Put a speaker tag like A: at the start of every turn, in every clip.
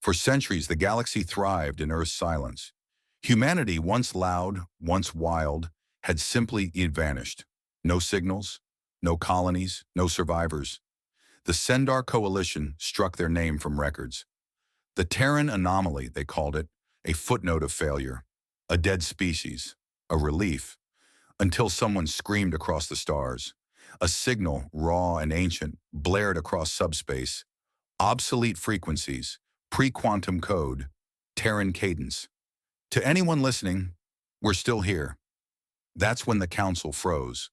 A: For centuries, the galaxy thrived in Earth's silence. Humanity, once loud, once wild, had simply vanished. No signals, no colonies, no survivors. The Sendar Coalition struck their name from records. The Terran anomaly, they called it, a footnote of failure, a dead species, a relief, until someone screamed across the stars. A signal, raw and ancient, blared across subspace. Obsolete frequencies, pre-quantum code, Terran cadence. To anyone listening, we're still here. That's when the council froze.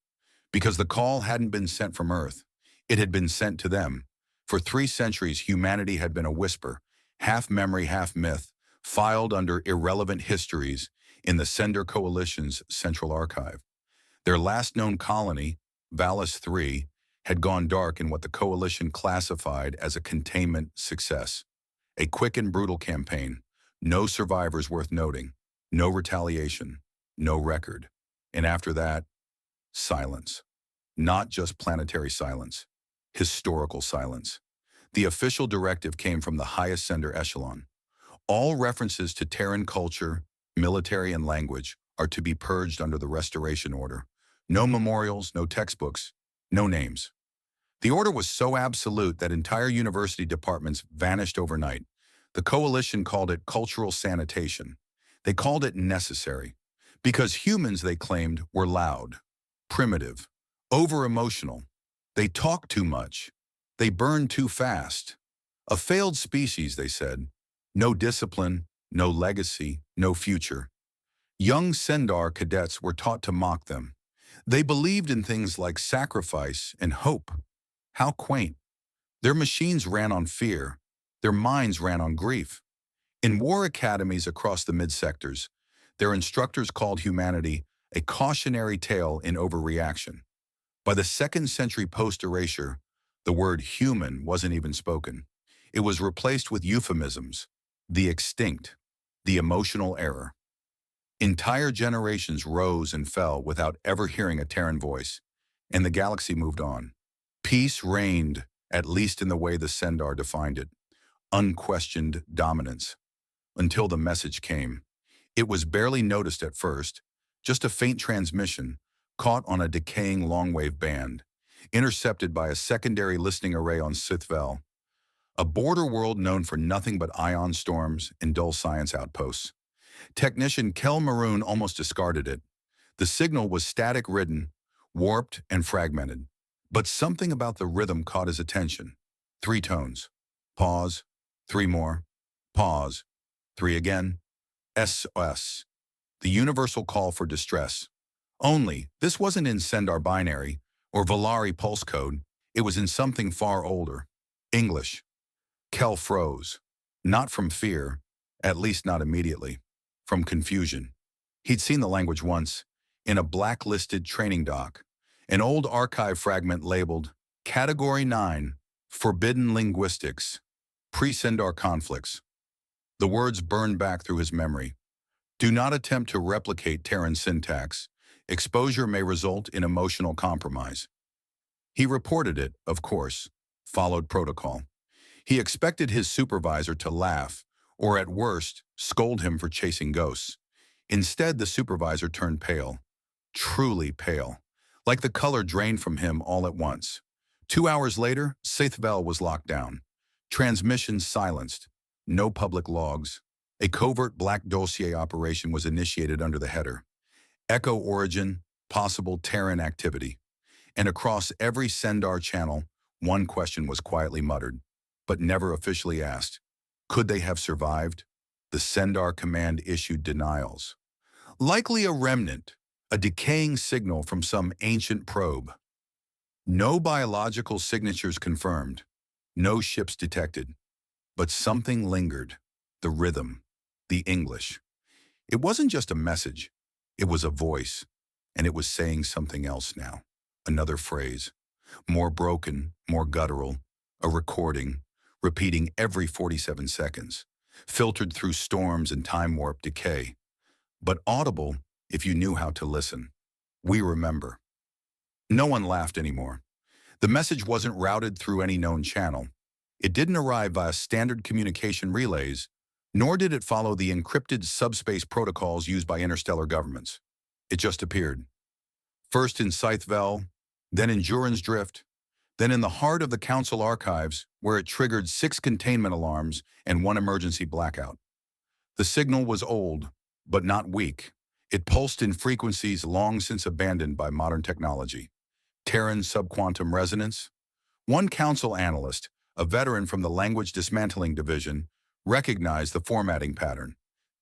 A: Because the call hadn't been sent from Earth. It had been sent to them. For 3 centuries, humanity had been a whisper, half memory, half myth, filed under irrelevant histories in the Sender Coalition's central archive. Their last known colony, Valis 3, had gone dark in what the Coalition classified as a containment success. A quick and brutal campaign, no survivors worth noting, no retaliation, no record. And after that, silence. Not just planetary silence, historical silence. The official directive came from the highest sender echelon. All references to Terran culture, military, and language are to be purged under the Restoration Order. No memorials, no textbooks, no names. The order was so absolute that entire university departments vanished overnight. The coalition called it cultural sanitation. They called it necessary. Because humans, they claimed, were loud, primitive, over-emotional. They talked too much. They burned too fast. A failed species, they said. No discipline, no legacy, no future. Young Sendar cadets were taught to mock them. They believed in things like sacrifice and hope. How quaint. Their machines ran on fear. Their minds ran on grief. In war academies across the mid-sectors, their instructors called humanity a cautionary tale in overreaction. By the 2nd century post-erasure, the word human wasn't even spoken. It was replaced with euphemisms, the extinct, the emotional error. Entire generations rose and fell without ever hearing a Terran voice, and the galaxy moved on. Peace reigned, at least in the way the Sendar defined it, unquestioned dominance, until the message came. It was barely noticed at first, just a faint transmission, caught on a decaying long-wave band, intercepted by a secondary listening array on Sithvel, a border world known for nothing but ion storms and dull science outposts. Technician Kel Maroon almost discarded it. The signal was static-ridden, warped and fragmented. But something about the rhythm caught his attention. 3 tones. Pause. 3 more. Pause. 3 again. SOS. The universal call for distress. Only, this wasn't in Sendar binary or Valari pulse code. It was in something far older. English. Kel froze. Not from fear, at least not immediately. From confusion. He'd seen the language once, in a blacklisted training doc. An old archive fragment labeled Category 9, Forbidden Linguistics, Pre-Sendar Conflicts. The words burned back through his memory. Do not attempt to replicate Terran syntax. Exposure may result in emotional compromise. He reported it, of course, followed protocol. He expected his supervisor to laugh, or at worst, scold him for chasing ghosts. Instead, the supervisor turned pale. Truly pale. Like the color drained from him all at once. 2 hours later, Sithvel was locked down. Transmissions silenced. No public logs. A covert black dossier operation was initiated under the header. Echo origin, possible Terran activity. And across every Sendar channel, one question was quietly muttered, but never officially asked. Could they have survived? The Sendar command issued denials. Likely a remnant, a decaying signal from some ancient probe. No biological signatures confirmed, no ships detected, but something lingered, the rhythm, the English. It wasn't just a message, it was a voice, and it was saying something else now, another phrase, more broken, more guttural, a recording, repeating every 47 seconds, filtered through storms and time-warp decay, but audible if you knew how to listen. We remember. No one laughed anymore. The message wasn't routed through any known channel. It didn't arrive via standard communication relays, nor did it follow the encrypted subspace protocols used by interstellar governments. It just appeared. First in Scytheville, then in Jurin's Drift, then in the heart of the Council archives, where it triggered 6 containment alarms and 1 emergency blackout. The signal was old, but not weak. It pulsed in frequencies long since abandoned by modern technology. Terran subquantum resonance. One council analyst, a veteran from the Language Dismantling Division, recognized the formatting pattern.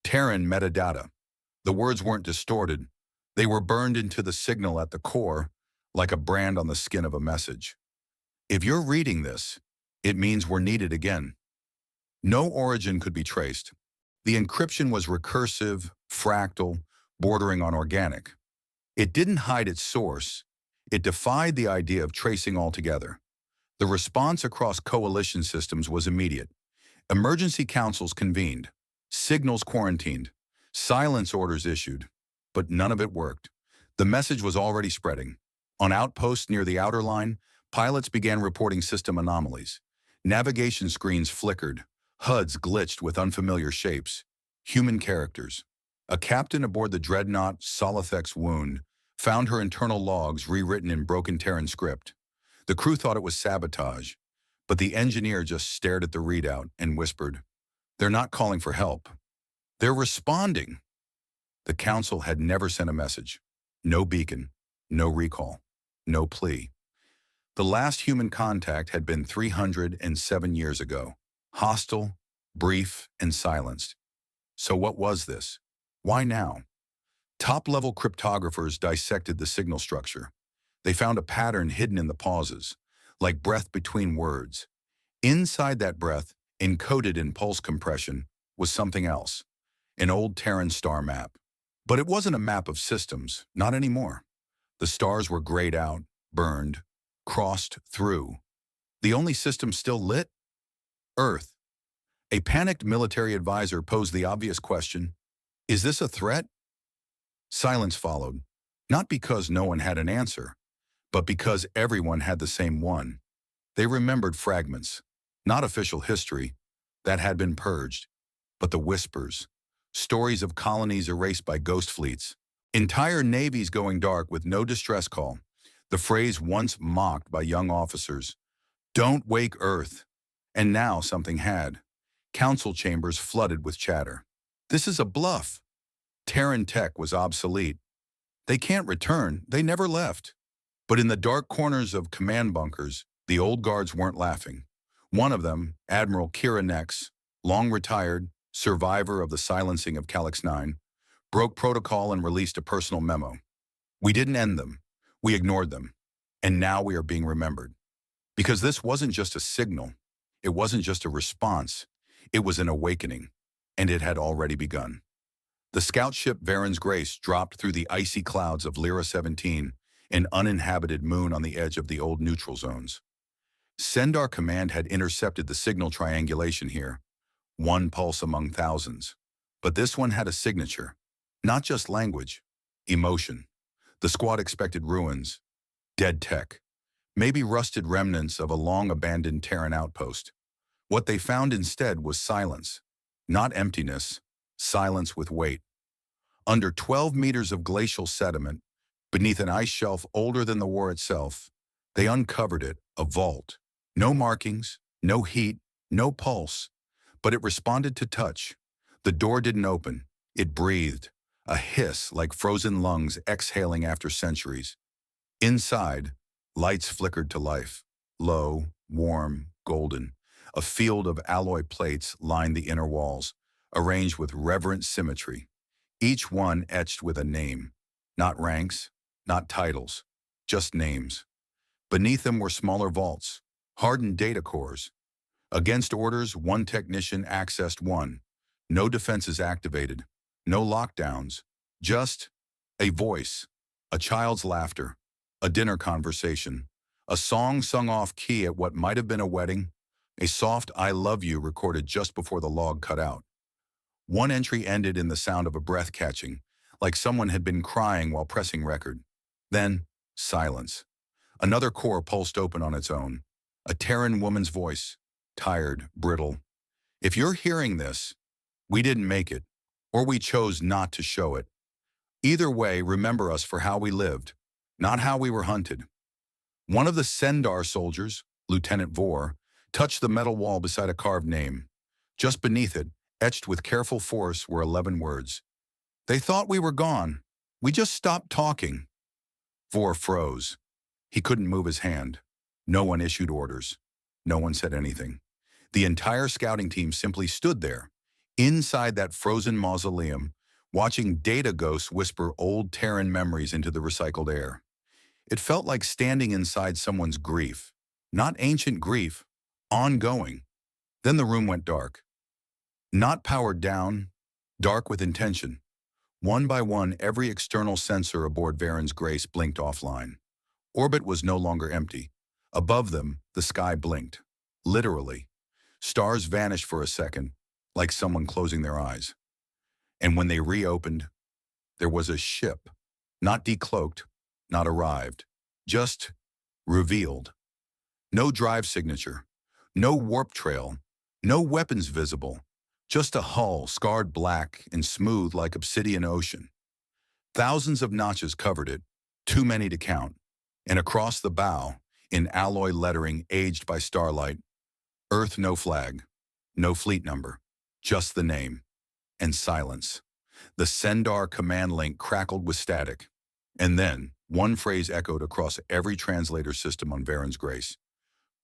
A: Terran metadata. The words weren't distorted. They were burned into the signal at the core, like a brand on the skin of a message. If you're reading this, it means we're needed again. No origin could be traced. The encryption was recursive, fractal, bordering on organic. It didn't hide its source. It defied the idea of tracing altogether. The response across coalition systems was immediate. Emergency councils convened, signals quarantined, silence orders issued, but none of it worked. The message was already spreading. On outposts near the outer line, pilots began reporting system anomalies. Navigation screens flickered, HUDs glitched with unfamiliar shapes. Human characters. A captain aboard the dreadnought Solothek's Wound found her internal logs rewritten in broken Terran script. The crew thought it was sabotage, but the engineer just stared at the readout and whispered, "They're not calling for help. They're responding." The council had never sent a message. No beacon, no recall, no plea. The last human contact had been 307 years ago. Hostile, brief, and silenced. So what was this? Why now? Top-level cryptographers dissected the signal structure. They found a pattern hidden in the pauses, like breath between words. Inside that breath, encoded in pulse compression, was something else. An old Terran star map. But it wasn't a map of systems, not anymore. The stars were grayed out, burned, crossed through. The only system still lit? Earth. A panicked military advisor posed the obvious question, is this a threat? Silence followed, not because no one had an answer, but because everyone had the same one. They remembered fragments, not official history, that had been purged, but the whispers, stories of colonies erased by ghost fleets, entire navies going dark with no distress call, the phrase once mocked by young officers, "Don't wake Earth." And now something had. Council chambers flooded with chatter. This is a bluff. Terran tech was obsolete. They can't return, they never left. But in the dark corners of command bunkers, the old guards weren't laughing. One of them, Admiral Kira Nex, long retired, survivor of the silencing of Calyx 9, broke protocol and released a personal memo. We didn't end them. We ignored them. And now we are being remembered. Because this wasn't just a signal. It wasn't just a response. It was an awakening. And it had already begun. The scout ship Varen's Grace dropped through the icy clouds of Lyra 17, an uninhabited moon on the edge of the old neutral zones. Sendar Command had intercepted the signal triangulation here, one pulse among thousands. But this one had a signature, not just language, emotion. The squad expected ruins, dead tech, maybe rusted remnants of a long-abandoned Terran outpost. What they found instead was silence, not emptiness, silence with weight. Under 12 meters of glacial sediment, beneath an ice shelf older than the war itself, they uncovered it, a vault. No markings, no heat, no pulse, but it responded to touch. The door didn't open, it breathed, a hiss like frozen lungs exhaling after centuries. Inside, lights flickered to life, low, warm, golden. A field of alloy plates lined the inner walls, arranged with reverent symmetry, each one etched with a name, not ranks, not titles, just names. Beneath them were smaller vaults, hardened data cores. Against orders, one technician accessed one. No defenses activated, no lockdowns, just a voice, a child's laughter, a dinner conversation, a song sung off key at what might have been a wedding, a soft "I love you" recorded just before the log cut out. One entry ended in the sound of a breath catching, like someone had been crying while pressing record. Then, silence. Another core pulsed open on its own. A Terran woman's voice. tired, brittle. If you're hearing this, we didn't make it, or we chose not to show it. Either way, remember us for how we lived, not how we were hunted. One of the Sendar soldiers, Lieutenant Vor, touched the metal wall beside a carved name. Just beneath it, etched with careful force, were 11 words. They thought we were gone. We just stopped talking. Vor froze. He couldn't move his hand. No one issued orders. No one said anything. The entire scouting team simply stood there, inside that frozen mausoleum, watching data ghosts whisper old Terran memories into the recycled air. It felt like standing inside someone's grief. Not ancient grief, ongoing. Then the room went dark. Not powered down, dark with intention. One by one, every external sensor aboard Varen's Grace blinked offline. Orbit was no longer empty. Above them, the sky blinked. Literally. Stars vanished for a second, like someone closing their eyes. And when they reopened, there was a ship. Not decloaked, not arrived. Just revealed. No drive signature. No warp trail. No weapons visible. Just a hull scarred black and smooth like obsidian ocean. Thousands of notches covered it, too many to count. And across the bow, in alloy lettering aged by starlight, Earth no flag, no fleet number, just the name. And silence. The Sendar command link crackled with static. And then, one phrase echoed across every translator system on Varen's Grace.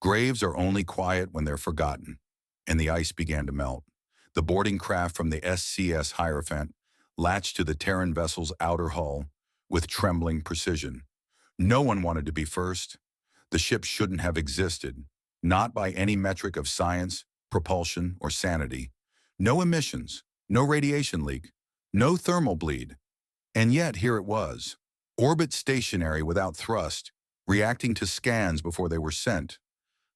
A: Graves are only quiet when they're forgotten. And the ice began to melt. The boarding craft from the SCS Hierophant latched to the Terran vessel's outer hull with trembling precision. No one wanted to be first. The ship shouldn't have existed, not by any metric of science, propulsion, or sanity. No emissions, no radiation leak, no thermal bleed. And yet here it was, orbit stationary without thrust, reacting to scans before they were sent,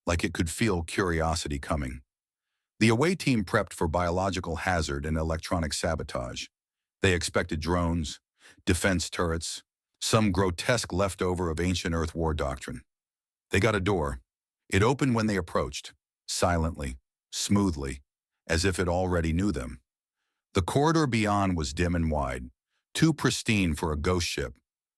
A: like it could feel curiosity coming. The away team prepped for biological hazard and electronic sabotage. They expected drones, defense turrets, some grotesque leftover of ancient Earth war doctrine. They got a door. It opened when they approached, silently, smoothly, as if it already knew them. The corridor beyond was dim and wide, too pristine for a ghost ship.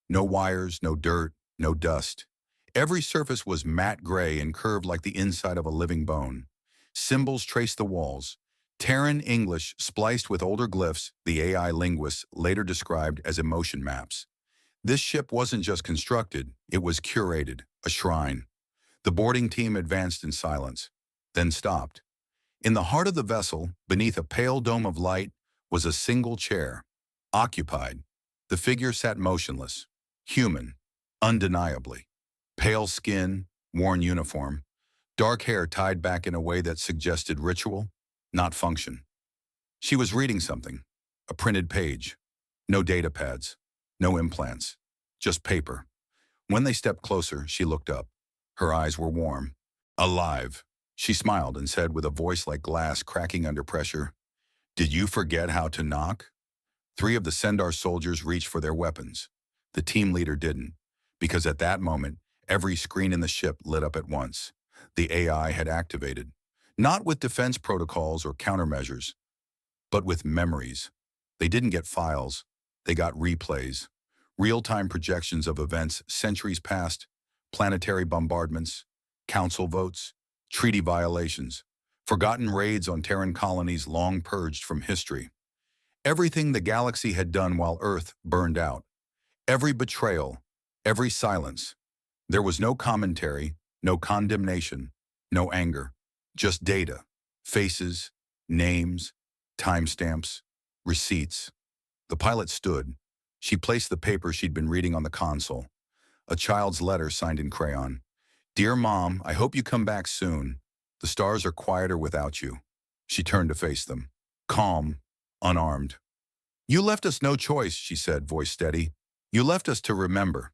A: No wires, no dirt, no dust. Every surface was matte gray and curved like the inside of a living bone. Symbols traced the walls. Terran English spliced with older glyphs the AI linguists later described as emotion maps. This ship wasn't just constructed, it was curated, a shrine. The boarding team advanced in silence, then stopped. In the heart of the vessel, beneath a pale dome of light, was a single chair, occupied. The figure sat motionless, human, undeniably. Pale skin, worn uniform, dark hair tied back in a way that suggested ritual, not function. She was reading something, a printed page. No data pads, no implants, just paper. When they stepped closer, she looked up. Her eyes were warm, alive. She smiled and said with a voice like glass cracking under pressure, "Did you forget how to knock?" 3 of the Sendar soldiers reached for their weapons. The team leader didn't, because at that moment, every screen in the ship lit up at once. The AI had activated, not with defense protocols or countermeasures, but with memories. They didn't get files, they got replays, real-time projections of events centuries past, planetary bombardments, council votes, treaty violations, forgotten raids on Terran colonies long purged from history. Everything the galaxy had done while Earth burned out. Every betrayal, every silence. There was no commentary, no condemnation, no anger, just data, faces, names, timestamps, receipts. The pilot stood. She placed the paper she'd been reading on the console. A child's letter signed in crayon. "Dear Mom, I hope you come back soon. The stars are quieter without you." She turned to face them, calm, unarmed. "You left us no choice," she said, voice steady. "You left us to remember."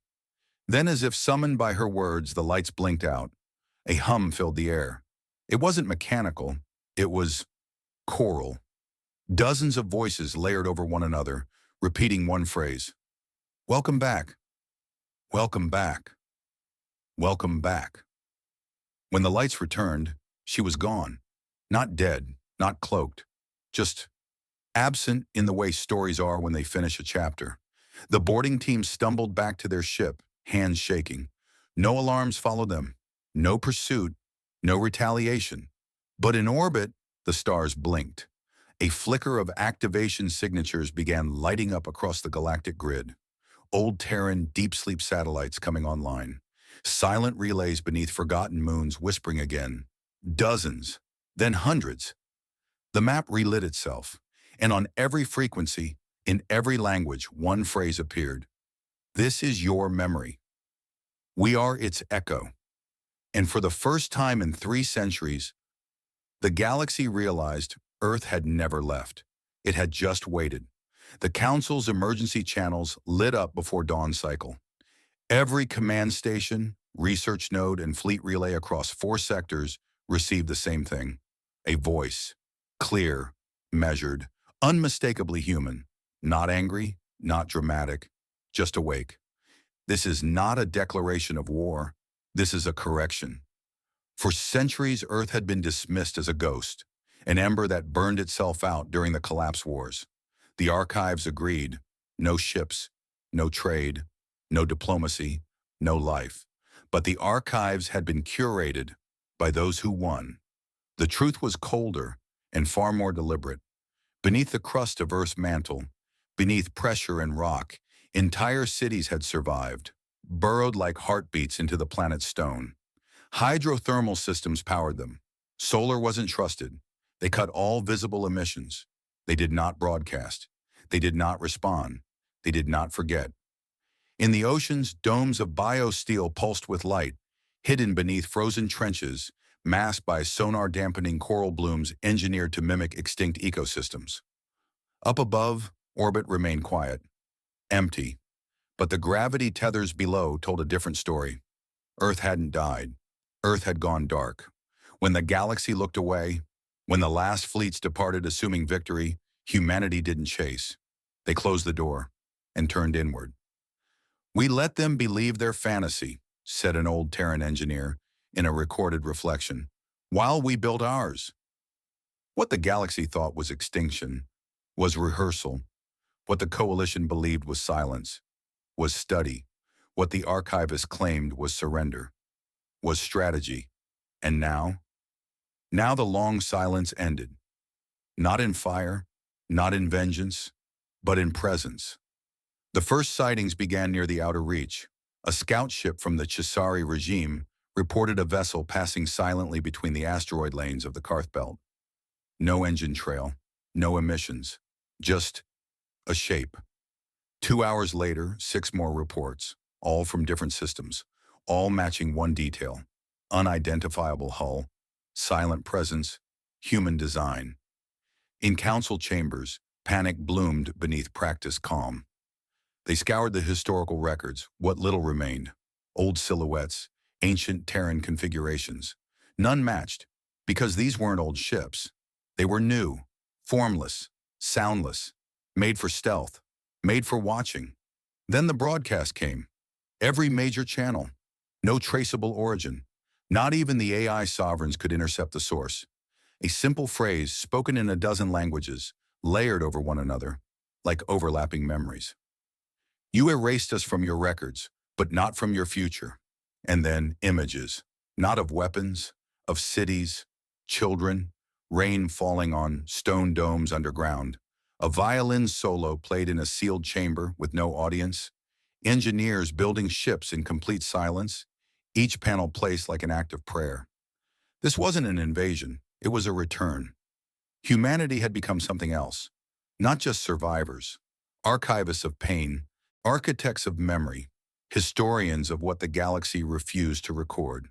A: Then, as if summoned by her words, the lights blinked out. A hum filled the air. It wasn't mechanical. It was choral. Dozens of voices layered over one another, repeating one phrase. "Welcome back. Welcome back. Welcome back." When the lights returned, She was gone. Not dead, not cloaked, just absent in the way stories are when they finish a chapter. The boarding team stumbled back to their ship, hands shaking. No alarms followed them. No pursuit, no retaliation. But in orbit, the stars blinked. A flicker of activation signatures began lighting up across the galactic grid. Old Terran deep sleep satellites coming online. Silent relays beneath forgotten moons whispering again. Dozens, then hundreds. The map relit itself, and on every frequency, in every language, one phrase appeared. This is your memory. We are its echo. And for the first time in 3 centuries, the galaxy realized Earth had never left. It had just waited. The Council's emergency channels lit up before dawn cycle. Every command station, research node, and fleet relay across 4 sectors received the same thing. A voice. Clear, measured, unmistakably human. Not angry, not dramatic, just awake. This is not a declaration of war. This is a correction. For centuries, Earth had been dismissed as a ghost, an ember that burned itself out during the collapse wars. The archives agreed. No ships, no trade, no diplomacy, no life. But the archives had been curated by those who won. The truth was colder and far more deliberate. Beneath the crust of Earth's mantle, beneath pressure and rock, entire cities had survived, burrowed like heartbeats into the planet's stone. Hydrothermal systems powered them. Solar wasn't trusted. They cut all visible emissions. They did not broadcast. They did not respond. They did not forget. In the oceans, domes of biosteel pulsed with light, hidden beneath frozen trenches, masked by sonar-dampening coral blooms engineered to mimic extinct ecosystems. Up above, orbit remained quiet, empty. But the gravity tethers below told a different story. Earth hadn't died. Earth had gone dark. When the galaxy looked away, when the last fleets departed assuming victory, humanity didn't chase. They closed the door and turned inward. We let them believe their fantasy, said an old Terran engineer in a recorded reflection, while we built ours. What the galaxy thought was extinction was rehearsal. What the coalition believed was silence, was study. What the archivist claimed was surrender, was strategy. And now? Now the long silence ended. Not in fire, not in vengeance, but in presence. The first sightings began near the outer reach. A scout ship from the Chisari regime reported a vessel passing silently between the asteroid lanes of the Karth Belt. No engine trail, no emissions, just a shape. 2 hours later, 6 more reports, all from different systems, all matching one detail: unidentifiable hull, silent presence, human design. In council chambers, panic bloomed beneath practiced calm. They scoured the historical records, what little remained. Old silhouettes, ancient Terran configurations. None matched, because these weren't old ships. They were new, formless, soundless, made for stealth, made for watching. Then the broadcast came. Every major channel. No traceable origin. Not even the AI sovereigns could intercept the source. A simple phrase spoken in a dozen languages, layered over one another, like overlapping memories. You erased us from your records, but not from your future. And then images, not of weapons, of cities, children, rain falling on stone domes underground, a violin solo played in a sealed chamber with no audience, engineers building ships in complete silence, each panel placed like an act of prayer. This wasn't an invasion, it was a return. Humanity had become something else, not just survivors, archivists of pain, architects of memory, historians of what the galaxy refused to record.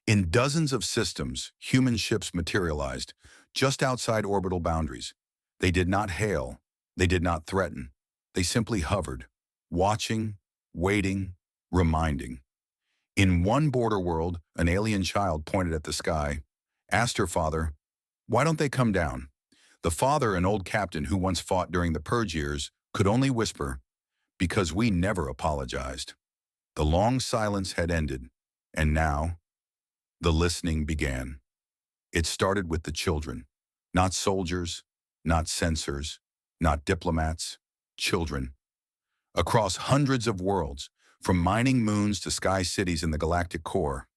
A: In dozens of systems, human ships materialized just outside orbital boundaries. They did not hail, they did not threaten. They simply hovered, watching, waiting, reminding. In one border world, an alien child pointed at the sky, asked her father, "Why don't they come down?" The father, an old captain who once fought during the Purge years, could only whisper, "Because we never apologized." The long silence had ended, and now the listening began. It started with the children. Not soldiers, not censors, not diplomats, children. Across hundreds of worlds, from mining moons to sky cities in the galactic core,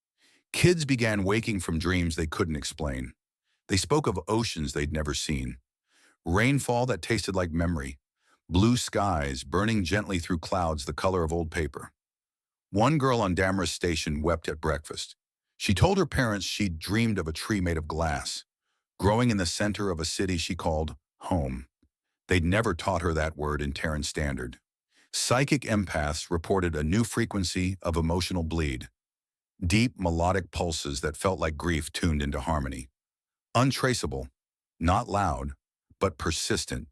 A: kids began waking from dreams they couldn't explain. They spoke of oceans they'd never seen, rainfall that tasted like memory, blue skies burning gently through clouds the color of old paper. One girl on Damaris Station wept at breakfast. She told her parents she'd dreamed of a tree made of glass, growing in the center of a city she called home. They'd never taught her that word in Terran Standard. Psychic empaths reported a new frequency of emotional bleed, deep melodic pulses that felt like grief tuned into harmony. Untraceable, not loud, but persistent.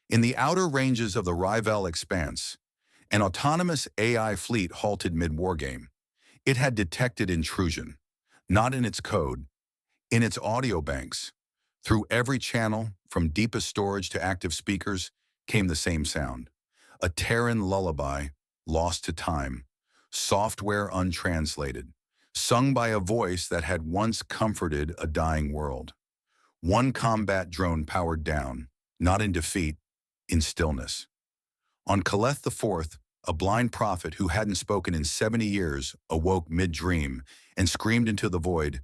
A: In the outer ranges of the Rivel Expanse, an autonomous AI fleet halted mid-war game. It had detected intrusion, not in its code, in its audio banks. Through every channel, from deepest storage to active speakers, came the same sound. A Terran lullaby, lost to time, software untranslated, sung by a voice that had once comforted a dying world. One combat drone powered down, not in defeat, in stillness. On Kaleth IV, a blind prophet who hadn't spoken in 70 years awoke mid-dream and screamed into the void,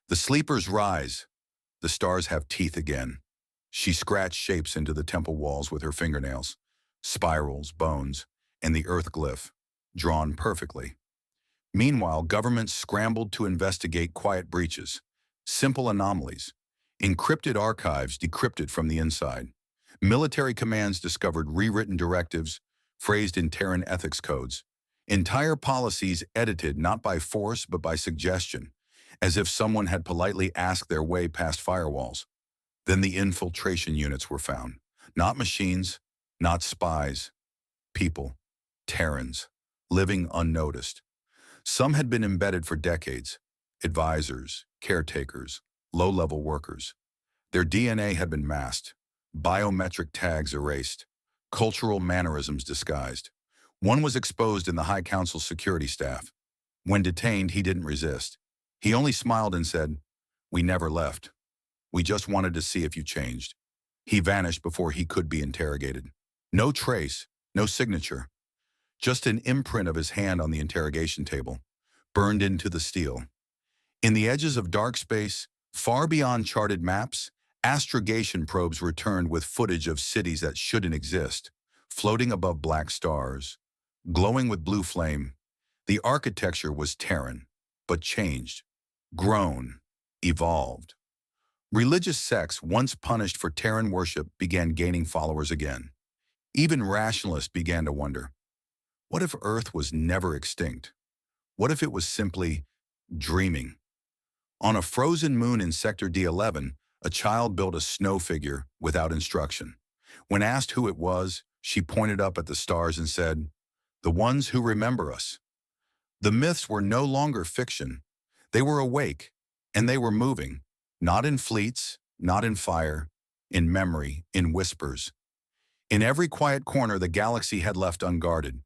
A: "The sleepers rise. The stars have teeth again." She scratched shapes into the temple walls with her fingernails, spirals, bones, and the earth glyph, drawn perfectly. Meanwhile, governments scrambled to investigate quiet breaches, simple anomalies, encrypted archives decrypted from the inside. Military commands discovered rewritten directives, phrased in Terran ethics codes. Entire policies edited not by force but by suggestion, as if someone had politely asked their way past firewalls. Then the infiltration units were found. Not machines, not spies, people, Terrans, living unnoticed. Some had been embedded for decades, advisors, caretakers, low-level workers. Their DNA had been masked, biometric tags erased, cultural mannerisms disguised. One was exposed in the High Council's security staff. When detained, he didn't resist. He only smiled and said, "We never left. We just wanted to see if you changed." He vanished before he could be interrogated. No trace, no signature, just an imprint of his hand on the interrogation table, burned into the steel. In the edges of dark space, far beyond charted maps, astrogation probes returned with footage of cities that shouldn't exist, floating above black stars, glowing with blue flame. The architecture was Terran, but changed, grown, evolved. Religious sects once punished for Terran worship began gaining followers again. Even rationalists began to wonder, what if Earth was never extinct? What if it was simply dreaming? On a frozen moon in Sector D11, a child built a snow figure without instruction. When asked who it was, she pointed up at the stars and said, "The ones who remember us." The myths were no longer fiction. They were awake, and they were moving, not in fleets, not in fire, in memory, in whispers. In every quiet corner the galaxy had left unguarded,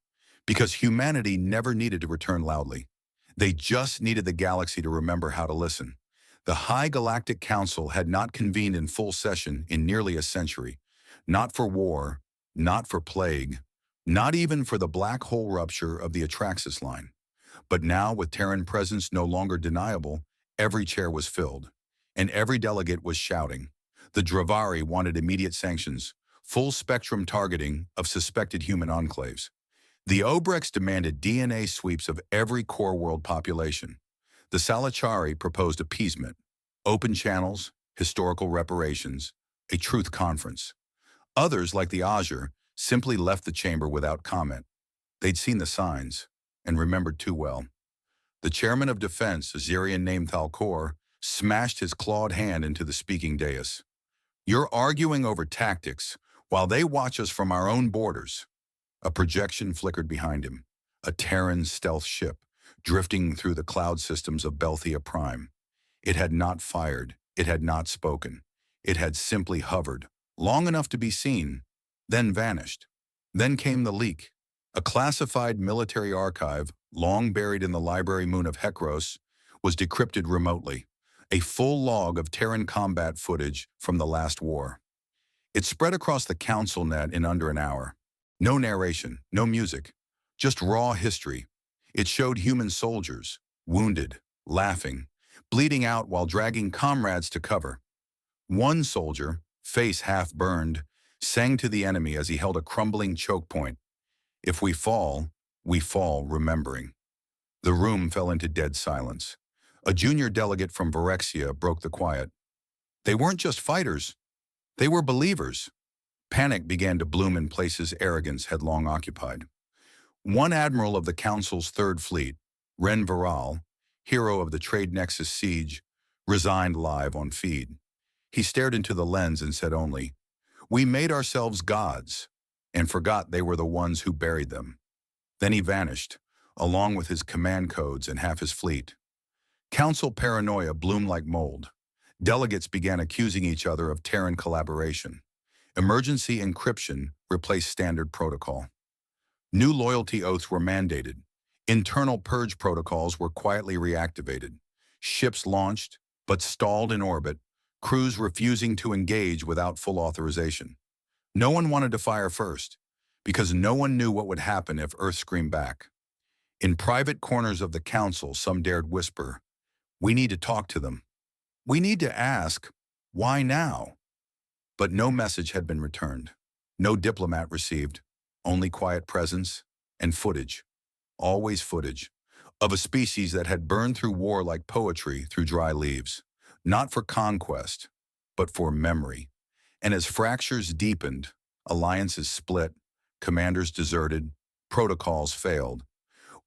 A: because humanity never needed to return loudly. They just needed the galaxy to remember how to listen. The High Galactic Council had not convened in full session in nearly a century, not for war, not for plague, not even for the black hole rupture of the Atraxis line. But now, with Terran presence no longer deniable, every chair was filled, and every delegate was shouting. The Dravari wanted immediate sanctions, full-spectrum targeting of suspected human enclaves. The Obrex demanded DNA sweeps of every core world population. The Salachari proposed appeasement, open channels, historical reparations, a truth conference. Others, like the Azure, simply left the chamber without comment. They'd seen the signs, and remembered too well. The chairman of defense, a Zerian named Thalkor, smashed his clawed hand into the speaking dais. "You're arguing over tactics, while they watch us from our own borders." A projection flickered behind him, a Terran stealth ship, drifting through the cloud systems of Belthea Prime. It had not fired, it had not spoken. It had simply hovered, long enough to be seen, then vanished. Then came the leak. A classified military archive, long buried in the library moon of Hekros, was decrypted remotely. a full log of Terran combat footage from the last war. It spread across the council net in under an hour. No narration, no music, just raw history. It showed human soldiers, wounded, laughing, bleeding out while dragging comrades to cover. One soldier, face half burned, sang to the enemy as he held a crumbling choke point. If we fall remembering. The room fell into dead silence. A junior delegate from Varexia broke the quiet. They weren't just fighters, they were believers. Panic began to bloom in places arrogance had long occupied. One admiral of the Council's Third Fleet, Ren Viral, hero of the Trade Nexus siege, resigned live on feed. He stared into the lens and said only, "We made ourselves gods," and forgot they were the ones who buried them. Then he vanished, along with his command codes and half his fleet. Council paranoia bloomed like mold. Delegates began accusing each other of Terran collaboration. Emergency encryption replaced standard protocol. New loyalty oaths were mandated. Internal purge protocols were quietly reactivated. Ships launched, but stalled in orbit, crews refusing to engage without full authorization. No one wanted to fire first, because no one knew what would happen if Earth screamed back. In private corners of the council, some dared whisper, "We need to talk to them. We need to ask, why now?" But no message had been returned. No diplomat received, only quiet presence and footage, always footage, of a species that had burned through war like poetry through dry leaves, not for conquest, but for memory. And as fractures deepened, alliances split, commanders deserted, protocols failed,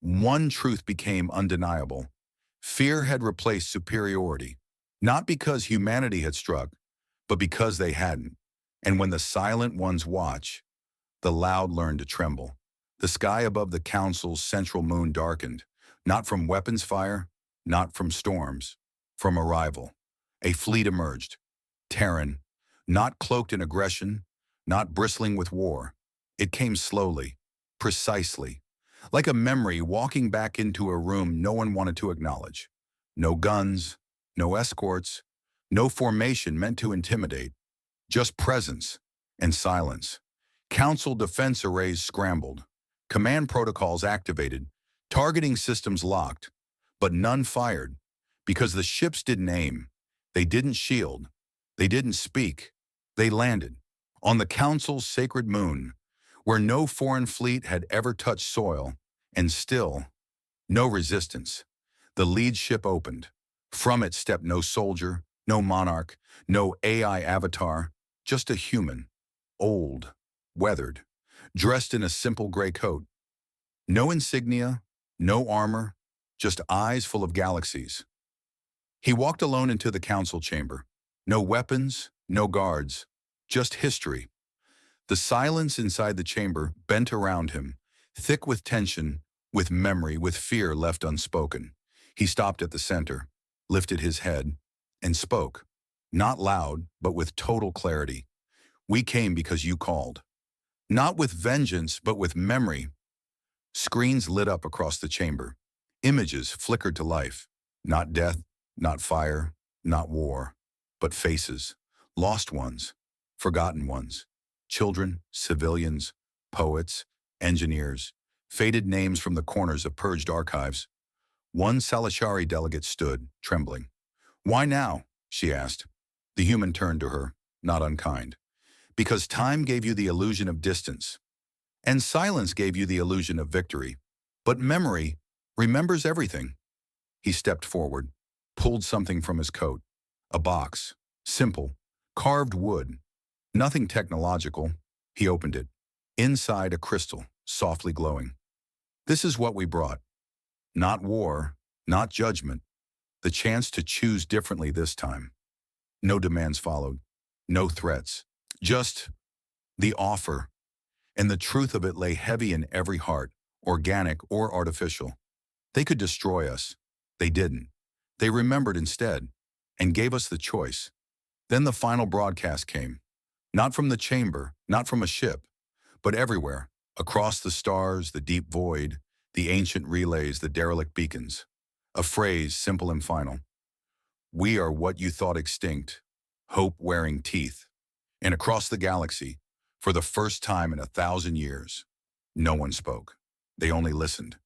A: one truth became undeniable. Fear had replaced superiority, not because humanity had struck, but because they hadn't. And when the silent ones watch, the loud learn to tremble. The sky above the council's central moon darkened, not from weapons fire, not from storms, from arrival. A fleet emerged, Terran, not cloaked in aggression, not bristling with war. It came slowly, precisely, like a memory walking back into a room no one wanted to acknowledge. No guns, no escorts, no formation meant to intimidate, just presence and silence. Council defense arrays scrambled, command protocols activated, targeting systems locked, but none fired, because the ships didn't aim, they didn't shield, they didn't speak, they landed on the Council's sacred moon, where no foreign fleet had ever touched soil, and still, no resistance. The lead ship opened. From it stepped no soldier, no monarch, no AI avatar, just a human, old, weathered, dressed in a simple gray coat. No insignia, no armor, just eyes full of galaxies. He walked alone into the council chamber. No weapons, no guards, just history. The silence inside the chamber bent around him, thick with tension, with memory, with fear left unspoken. He stopped at the center, lifted his head, and spoke, not loud, but with total clarity. "We came because you called." Not with vengeance, but with memory. Screens lit up across the chamber. Images flickered to life. Not death, not fire, not war, but faces. Lost ones, forgotten ones. Children, civilians, poets, engineers. Faded names from the corners of purged archives. One Salashari delegate stood, trembling. "Why now?" she asked. The human turned to her, not unkind. "Because time gave you the illusion of distance, and silence gave you the illusion of victory. But memory remembers everything." He stepped forward, pulled something from his coat. A box, simple, carved wood, nothing technological. He opened it. Inside, a crystal, softly glowing. "This is what we brought. Not war, not judgment, the chance to choose differently this time." No demands followed, no threats, just the offer. And the truth of it lay heavy in every heart, organic or artificial. They could destroy us. They didn't. They remembered instead, and gave us the choice. Then the final broadcast came. Not from the chamber, not from a ship, but everywhere, across the stars, the deep void, the ancient relays, the derelict beacons. A phrase, simple and final. We are what you thought extinct, hope wearing teeth. And across the galaxy, for the first time in 1,000 years, no one spoke. They only listened.